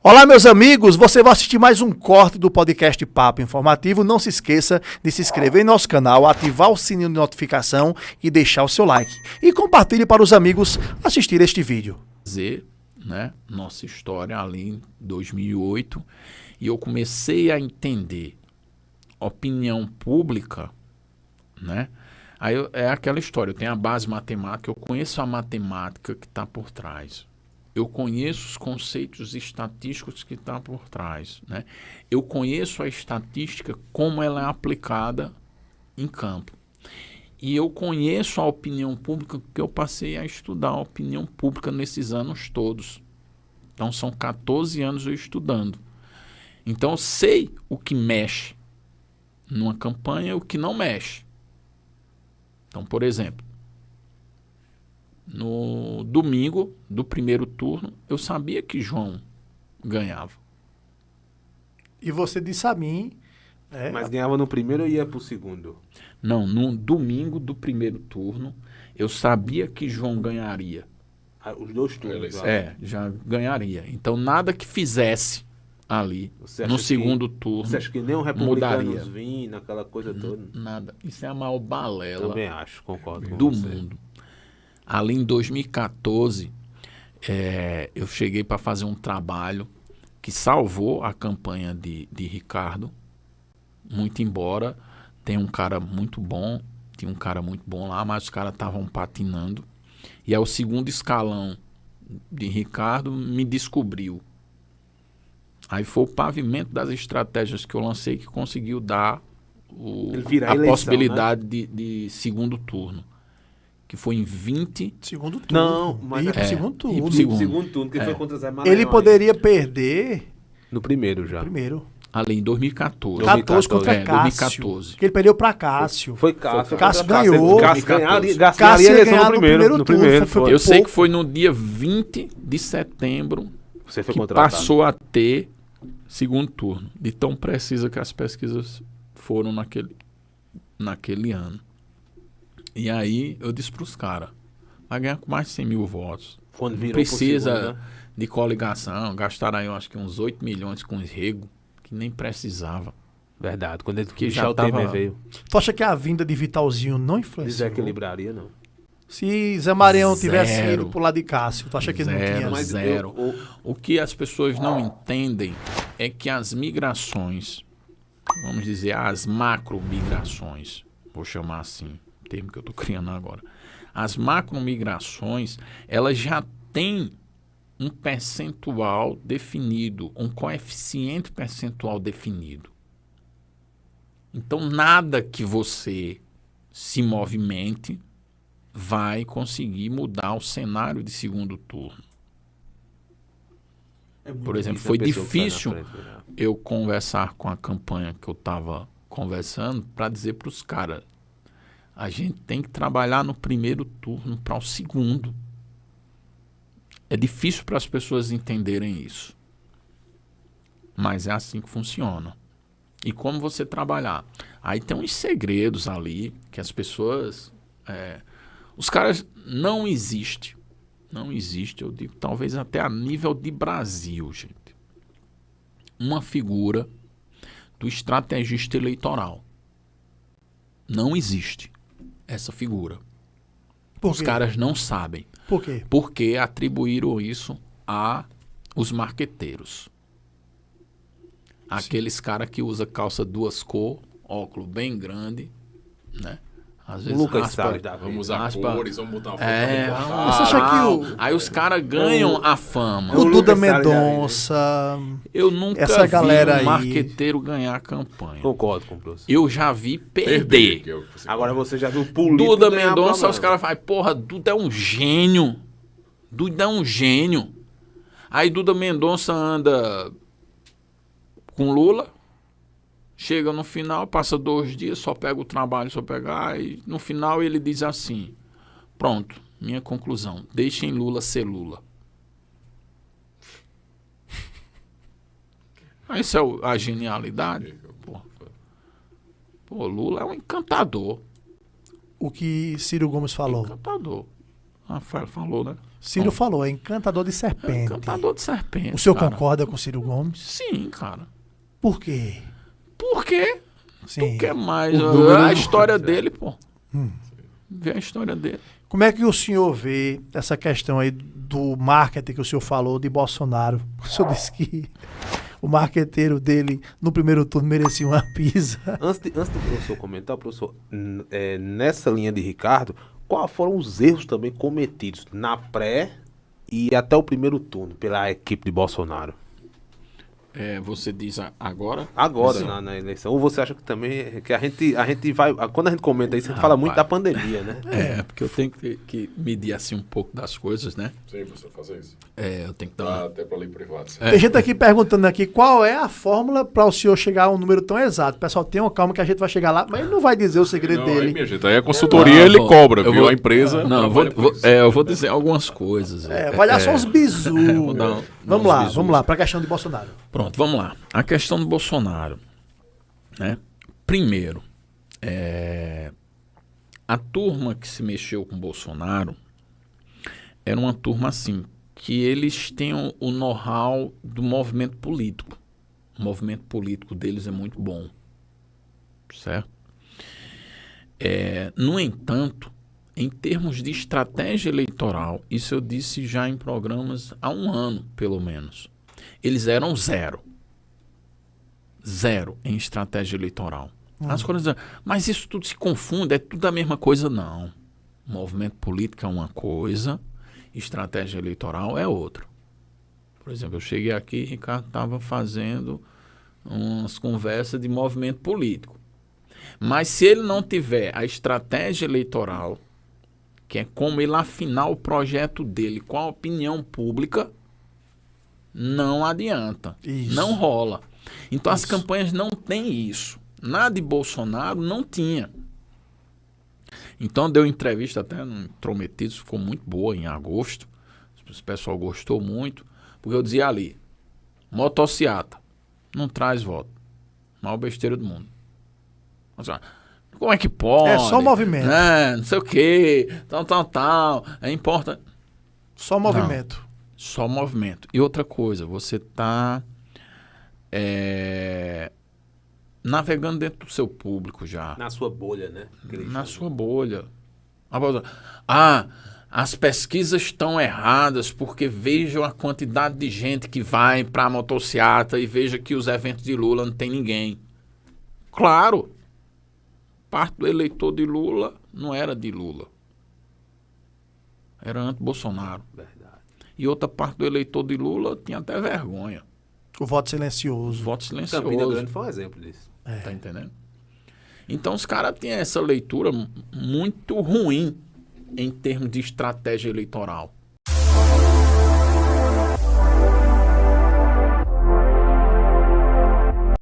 Olá, meus amigos, você vai assistir mais um corte do podcast Papo Informativo. Não se esqueça de se inscrever em nosso canal, ativar o sininho de notificação e deixar o seu like. E compartilhe para os amigos assistir este vídeo. Nossa história ali em 2008, e eu comecei a entender opinião pública, né? Aí é aquela história, eu tenho a base matemática, eu conheço a matemática que está por trás. Eu conheço os conceitos estatísticos que estão por trás, né? Eu conheço a estatística, como ela é aplicada em campo. E eu conheço a opinião pública, porque eu passei a estudar a opinião pública nesses anos todos. Então, são 14 anos eu estudando. Então, eu sei o que mexe numa campanha e o que não mexe. Então, por exemplo, no domingo do primeiro turno, eu sabia que João ganhava. E você disse a mim... Mas ganhava no primeiro ou ia pro segundo? Não, no domingo do primeiro turno, eu sabia que João ganharia. Os dois turnos? Já ganharia. Então, nada que fizesse ali no segundo turno você acha que nem o republicanos mudaria. vindo, aquela coisa toda? Nada. Isso é a maior balela. Também acho, concordo com do você. mundo. Ali em 2014, eu cheguei para fazer um trabalho que salvou a campanha de Ricardo, muito embora tenha um cara muito bom, tinha um cara muito bom lá, mas os caras estavam patinando. E aí o segundo escalão de Ricardo me descobriu. Aí foi o pavimento das estratégias que eu lancei que conseguiu dar a eleição, possibilidade, né? de segundo turno. Que foi em 20... Segundo turno. Não, mas segundo turno. Ir pro segundo turno, que foi contra Zé Maranhão. Ele poderia perder... No primeiro já. Primeiro. Ali em 2014. 14 contra Cássio. 2014. Que ele perdeu para Cássio. Foi Cássio. Cássio ganhou. Cássio ganharia Cássio a eleição ganhar no primeiro turno. Foi Eu sei que foi no dia 20 de setembro você foi que contratado. passou a ter segundo turno. De tão precisa que as pesquisas foram naquele ano. E aí eu disse para os caras, vai ganhar com mais de 100 mil votos. Quando virou Precisa pro segundo, né? de coligação. Gastaram aí, eu acho que uns 8 milhões com esrego, que nem precisava. Verdade, quando ele Que Michel já tava- Temer veio. Tu acha que a vinda de Vitalzinho não influenciou? Desequilibraria, não. Se Zé Maranhão tivesse Zero. ido pro lado de Cássio, tu acha que ele não tinha? Mas Zero. O que as pessoas não entendem é que as migrações, vamos dizer, as macro-migrações, vou chamar assim, termo que eu estou criando agora, as macro-migrações, elas já têm um percentual definido, um coeficiente percentual definido. Então, nada que você se movimente vai conseguir mudar o cenário de segundo turno. Por exemplo, foi difícil eu conversar com a campanha que eu estava conversando para dizer para os caras, a gente tem que trabalhar no primeiro turno para o segundo. É difícil para as pessoas entenderem isso. Mas é assim que funciona. E como você trabalhar? Aí tem uns segredos ali que as pessoas... os caras não existem. Não existe, eu digo, talvez até a nível de Brasil, gente. Uma figura do estrategista eleitoral. Não existe essa figura. Por Os quê? caras não sabem. Por quê? Porque atribuíram isso a os marqueteiros. Aqueles caras que usam calça duas cores, óculos bem grande, né? Às vezes Lucas raspa- Salles da vida. Vamos usar Raspa- cores, vamos botar uma foto É, pra Você botar. acha que aí os caras ganham a fama. o Duda Lucas Salles da Mendonça... Eu nunca essa galera vi aí- um marqueteiro ganhar a campanha. Concordo com você. Eu já vi Perder. perder. que é o que você Agora fala. você já viu o político Duda ganhar Mendonça, programa. os caras falam, porra, Duda é um gênio. Duda é um gênio. Aí Duda Mendonça anda com Lula, chega no final, passa 2 dias, só pega o trabalho, e no final ele diz assim, pronto, minha conclusão, deixem Lula ser Lula. Essa é a genialidade. Pô, Lula é um encantador. O que Ciro Gomes falou. Encantador. Rafael falou, né? Ciro falou, é encantador de serpente. Encantador de serpente. O senhor cara. concorda com o Ciro Gomes? Sim, cara. Por quê? Por quê? Sim. Tu quer mais? O número A não história conta. dele, pô. Vê a história dele. Como é que o senhor vê essa questão aí do marketing que o senhor falou de Bolsonaro? O senhor disse que o marqueteiro dele no primeiro turno merecia uma pizza. Antes do professor comentar, professor, nessa linha de Ricardo, quais foram os erros também cometidos na pré e até o primeiro turno pela equipe de Bolsonaro? Você diz agora? Agora, Sim. na eleição. Ou você acha que também que a gente vai. Quando a gente comenta isso, a gente fala muito da pandemia, né? Porque eu tenho que medir assim um pouco das coisas, né? Sim, professor, fazer isso. Eu tenho que dar Até para lei privada. Tem gente aqui perguntando aqui qual é a fórmula para o senhor chegar a um número tão exato. Pessoal, tenham calma que a gente vai chegar lá, mas ele não vai dizer o segredo Não, aí, dele. minha gente, aí a consultoria ele Não, cobra, eu viu? vou- A empresa. Não, eu vou dizer algumas coisas. Vai dar só uns bizus. vou dar uns Vamos bizus. lá, para a questão de Bolsonaro. Pronto, vamos lá. A questão do Bolsonaro, né? Primeiro, a turma que se mexeu com o Bolsonaro era uma turma assim, que eles têm o know-how do movimento político. O movimento político deles é muito bom, certo? No entanto, em termos de estratégia eleitoral, isso eu disse já em programas há um ano, pelo menos, eles eram zero em estratégia eleitoral. As coisas, mas isso tudo se confunde, é tudo a mesma coisa, não. Movimento político é uma coisa, estratégia eleitoral é outra. Por exemplo, eu cheguei aqui e Ricardo estava fazendo umas conversas de movimento político. Mas se ele não tiver a estratégia eleitoral, que é como ele afinar o projeto dele com a opinião pública, não adianta. Isso. Não rola. Então as campanhas não têm isso. Na de Bolsonaro não tinha. Então deu entrevista até no Intrometidos, ficou muito boa em agosto. O pessoal gostou muito, porque eu dizia ali, motociata, não traz voto. Maior besteira do mundo. Mas, como é que pode? É só movimento. Não sei o quê, tal. É importante. Só movimento. Só movimento. E outra coisa, você está navegando dentro do seu público já. Na sua bolha, né? Na sua bolha. As pesquisas estão erradas porque vejam a quantidade de gente que vai para a motociata e veja que os eventos de Lula não tem ninguém. Claro, parte do eleitor de Lula não era de Lula. Era anti-Bolsonaro. Verdade. E outra parte do eleitor de Lula tinha até vergonha. O voto silencioso. Voto silencioso. Campina Grande foi um exemplo disso. Tá entendendo? Então os caras têm essa leitura muito ruim em termos de estratégia eleitoral.